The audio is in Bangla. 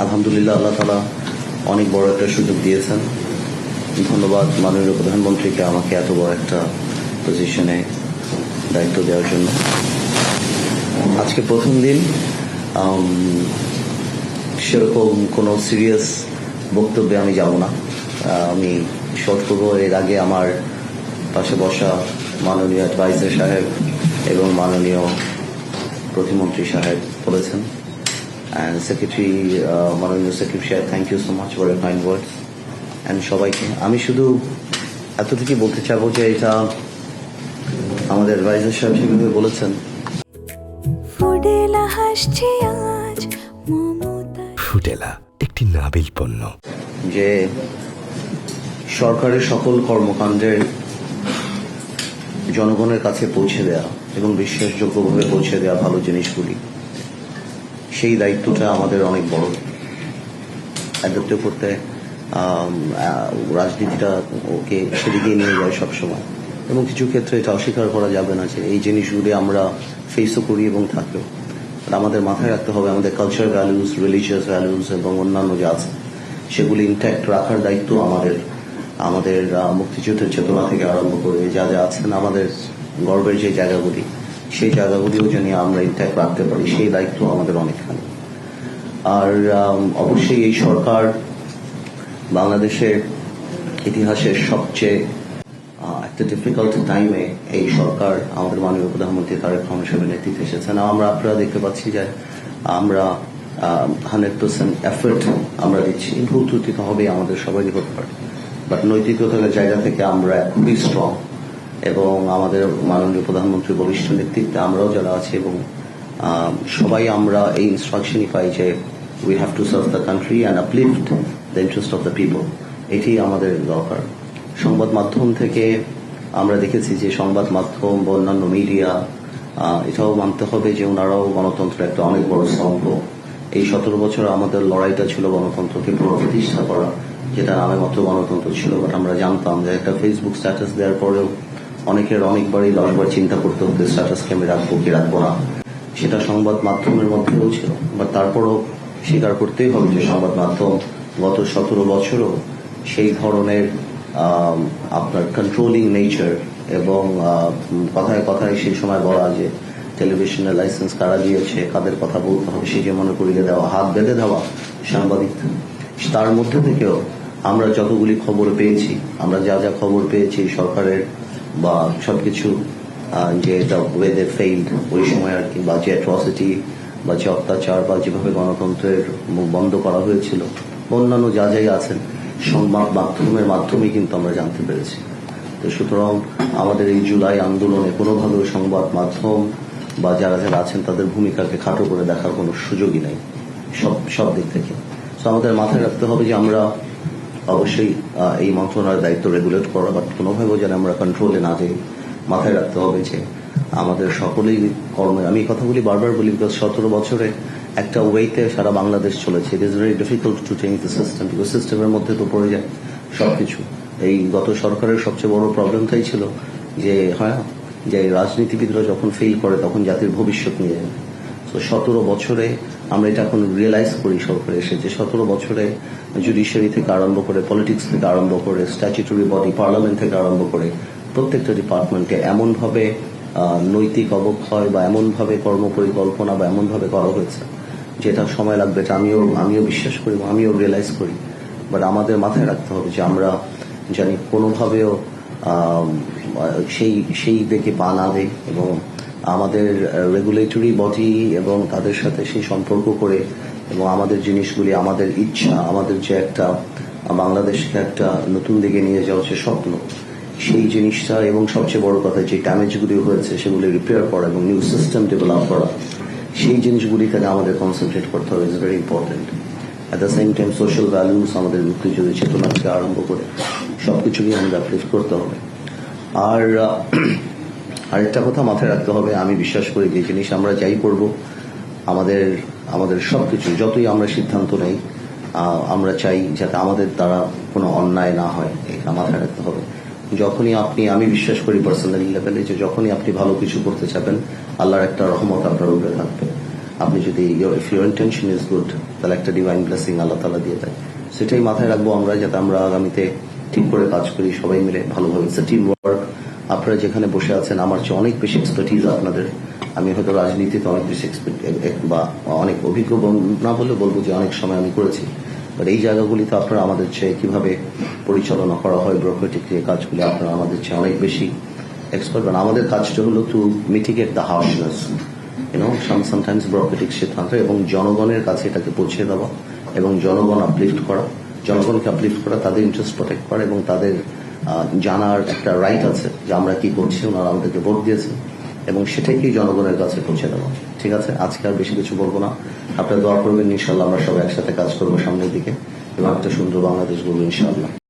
আলহামদুলিল্লাহ, আল্লাহ তাআলা অনেক বড় একটা সুযোগ দিয়েছেন। ধন্যবাদ মাননীয় প্রধানমন্ত্রীকে আমাকে এত বড় একটা পজিশনে দায়িত্ব দেওয়ার জন্য। আজকে প্রথম দিন, সেরকম কোনো সিরিয়াস বক্তব্যে আমি যাব না। আমি শর্ট করব। এর আগে আমার পাশে বসা মাননীয় অ্যাডভাইজার সাহেব এবং মাননীয় প্রতিমন্ত্রী সাহেব বলেছেন। অ্যান্ড সেক্রেটারি, মাননীয় সেক্রেটারি সাহেব, thank you so much for your kind words. And সবাইকে আমি শুধু এতটুকুই বলতে চাবো যে এটা আমাদের অ্যাডভাইজার সাহেব যেভাবে বলেছেন, ফুডেলা একটি নাবিল পণ্য, যে সরকারের সকল কর্মকাণ্ডের জনগণের কাছে পৌঁছে দেওয়া এবং বিশ্বাসযোগ্যভাবে পৌঁছে দেওয়া ভালো জিনিসগুলি, সেই দায়িত্বটা আমাদের অনেক বড়। অ্যাডপ্ট করতে রাজনীতিটা ওকে সেদিকে নিয়ে যায় সবসময়, এবং কিছু ক্ষেত্রে এটা অস্বীকার করা যাবে না যে এই জিনিসগুলি আমরা ফেসও করি এবং থাকলেও আমাদের মাথায় রাখতে হবে আমাদের কালচার ভ্যালুজ, রিলিজিয়াস ভ্যালুজ এবং অন্যান্য যা আছে সেগুলি ইনট্যাক্ট রাখার দায়িত্ব আমাদের। আমাদের মুক্তিযুদ্ধের চেতনা থেকে আরম্ভ করে যা যা আছেন আমাদের গর্বের যে জায়গাগুলি, সেই জায়গাগুলিও যেন আমরা ইনট্যাক্ট রাখতে পারি, সেই দায়িত্ব আমাদের অনেকখানি। আর অবশ্যই এই সরকার বাংলাদেশের ইতিহাসের সবচেয়ে একটা ডিফিকাল্ট টাইমে এই সরকার আমাদের মাননীয় প্রধানমন্ত্রী তারেক রহমান সাহেবের নেতৃত্বে এসেছেন। আমরা আপনারা দেখতে পাচ্ছি যে আমরা 100% এফোর্ট আমরা দিচ্ছি। ভুল ত্রুটি তো হবেই, আমাদের সবারই হতে পারে, বাট নৈতিকতার জায়গা থেকে আমরা খুবই স্ট্রং, এবং আমাদের মাননীয় প্রধানমন্ত্রী বরিষ্ঠ নেতৃত্বে আমরাও যারা আছি এবং সবাই আমরা এই ইনস্ট্রাকশনই পাই যে we have to serve the country and uplift the interest of the people. এটি আমাদের দরকার। সংবাদ মাধ্যম থেকে আমরা দেখেছি যে সংবাদ মাধ্যম বা অন্যান্য মিডিয়া, এটাও মানতে হবে যে ওনারাও গণতন্ত্রের একটা অনেক বড় স্তম্ভ। এই 17 বছর আমাদের লড়াইটা ছিল গণতন্ত্রকে পুনঃপ্রতিষ্ঠা করা, যেটা নামে মাত্র গণতন্ত্র ছিল। বাট আমরা জানতাম যে একটা ফেসবুক স্ট্যাটাস দেওয়ার পরেও অনেকের অনেকবারই 10 বার চিন্তা করতে হতো স্ট্যাটাসকে আমি রাখবো কি রাখবো না। সেটা সংবাদ মাধ্যমের মধ্যেও ছিল, বাট তারপরও স্বীকার করতেই হবে যে সংবাদ মাধ্যম গত 17 বছরও সেই ধরনের আপনার কন্ট্রোলিং নেচার, এবং কথায় কথায় সেই সময় বলা যে টেলিভিশনের লাইসেন্স কারা দিয়েছে, কাদের কথা বলতে হবে সেই যে মনে করিয়ে দেওয়া, হাত বেঁধে দেওয়া সাংবাদিক। তার মধ্যে থেকেও আমরা যতগুলি খবর পেয়েছি, আমরা যা যা খবর পেয়েছি সরকারের বা সবকিছু যে এটা ওয়েদের ফেইল্ড ওই সময় আর কি, বা যে অ্যাট্রসিটি বা যে অত্যাচার বা যেভাবে গণতন্ত্রের মুখ বন্ধ করা হয়েছিল, অন্যান্য যা যাই আছেন সংবাদ মাধ্যমের মাধ্যমে কিন্তু আমরা জানতে পেরেছি। তো সুতরাং আমাদের এই জুলাই আন্দোলনে কোনোভাবে সংবাদ মাধ্যম বা যারা যারা আছেন তাদের ভূমিকাকে খাটো করে দেখার কোনো সুযোগই নেই সব দিক থেকে। তো আমাদের মাথায় রাখতে হবে যে আমরা অবশ্যই এই মন্ত্রণালয়ের দায়িত্ব রেগুলেট করা, বাট কোনোভাবেও যেন আমরা কন্ট্রোলে না যাই। মাথায় রাখতে হবে যে আমাদের সকলেই কর্মে, আমি এই কথাগুলি বারবার বলি বিকজ 17 বছরে একটা ওয়েতে সারা বাংলাদেশ চলেছে। It is very difficult to change the system, because সিস্টেমের মধ্যে তো পড়ে যায় সবকিছু। এই গত সরকারের সবচেয়ে বড় প্রবলেমটাই ছিল যে যে রাজনীতিবিদরা যখন ফেল করে তখন জাতির ভবিষ্যৎ নিয়ে যায়। তো 17 বছরে আমরা এটা এখন রিয়েলাইজ করি সরকার এসে যে 17 বছরে জুডিশিয়ারি থেকে আরম্ভ করে, পলিটিক্স থেকে আরম্ভ করে, স্ট্যাচুটরি বডি পার্লামেন্ট থেকে আরম্ভ করে প্রত্যেকটা ডিপার্টমেন্টে এমনভাবে নৈতিক অবক্ষয় বা এমনভাবে কর্মপরিকল্পনা বা এমনভাবে করা হয়েছে যেটা সময় লাগবে, এটা আমিও বিশ্বাস করি, আমিও রিয়েলাইজ করি। বাট আমাদের মাথায় রাখতে হবে যে আমরা জানি কোনোভাবেও সেই দিকে পা না দেয়, এবং আমাদের রেগুলেটরি বডি এবং তাদের সাথে সেই সম্পর্ক করে, এবং আমাদের জিনিসগুলি, আমাদের ইচ্ছা, আমাদের যে একটা বাংলাদেশকে একটা নতুন দিকে নিয়ে যাওয়ার যে স্বপ্ন, সেই জিনিসটা, এবং সবচেয়ে বড় কথা যে ড্যামেজগুলি হয়েছে সেগুলি রিপেয়ার করা এবং নিউ সিস্টেম ডেভেলপ করা, সেই জিনিসগুলিতে আমাদের কনসেন্ট্রেট করতে হবে। Is very important. At the same time social values, আমাদের মুক্তিযুদ্ধের চেতনা থেকে আরম্ভ করে সবকিছুকেই আমাদের আপলিফ্ট করতে হবে। আর আরেকটা কথা মাথায় রাখতে হবে, আমি বিশ্বাস করি যে জিনিস আমরা যাই করব, আমাদের সবকিছু যতই আমরা সিদ্ধান্ত নেই, আমরা চাই যাতে আমাদের দ্বারা কোনো অন্যায় না হয়, এটা মাথায় রাখতে হবে। যখনই আমি বিশ্বাস করি পার্সোনাল লেভেলে যে যখনই আপনি ভালো কিছু করতে চাবেন, আল্লাহর একটা রহমত আপনার উপরে থাকবে। আপনি যদি if your intention is good, তাহলে একটা ডিভাইন ব্লেসিং আল্লাহ তাআলা দিয়ে দেয়। সেটাই মাথায় রাখবো আমরা, যাতে আমরা আগামীতে ঠিক করে কাজ করি সবাই মিলে ভালোভাবে। It's team work. আপনারা যেখানে বসে আছেন আমার চেয়ে অনেক বেশি এক্সপার্টিজ আপনাদের। আমি হয়তো রাজনীতিতে অনেক বেশি বা অনেক অভিজ্ঞ না বলে বলবো যে অনেক সময় আমি করেছি, বাট এই জায়গাগুলিতে আপনারা আমাদের চেয়ে কিভাবে পরিচালনা করা হয় ব্রোক্রেটিক যে কাজগুলি, আপনারা আমাদের চেয়ে অনেক বেশি এক্সপার্ট। কারণ আমাদের কাজটা হলো টু মিটিগেট দ্য হার্শনেস, সামটাইমস ব্রোক্রেটিক সিদ্ধান্ত, এবং জনগণের কাছে এটাকে পৌঁছে দেওয়া এবং জনগণকে আপলিফট করা, তাদের ইন্টারেস্ট প্রোটেক্ট করা, এবং তাদের জানার একটা রাইট আছে যে আমরা কি করছি, ওনারা আমাদেরকে ভোট দিয়েছে, এবং সেটাকেই জনগণের কাছে পৌঁছে দেওয়া। ঠিক আছে, আজকে আর বেশি কিছু বলবো না। আপনারা দোয়া করবেন, ইনশাল্লাহ আমরা সবাই একসাথে কাজ করবো সামনের দিকে এবং একটা সুন্দর বাংলাদেশ গড়বো ইনশাআল্লাহ।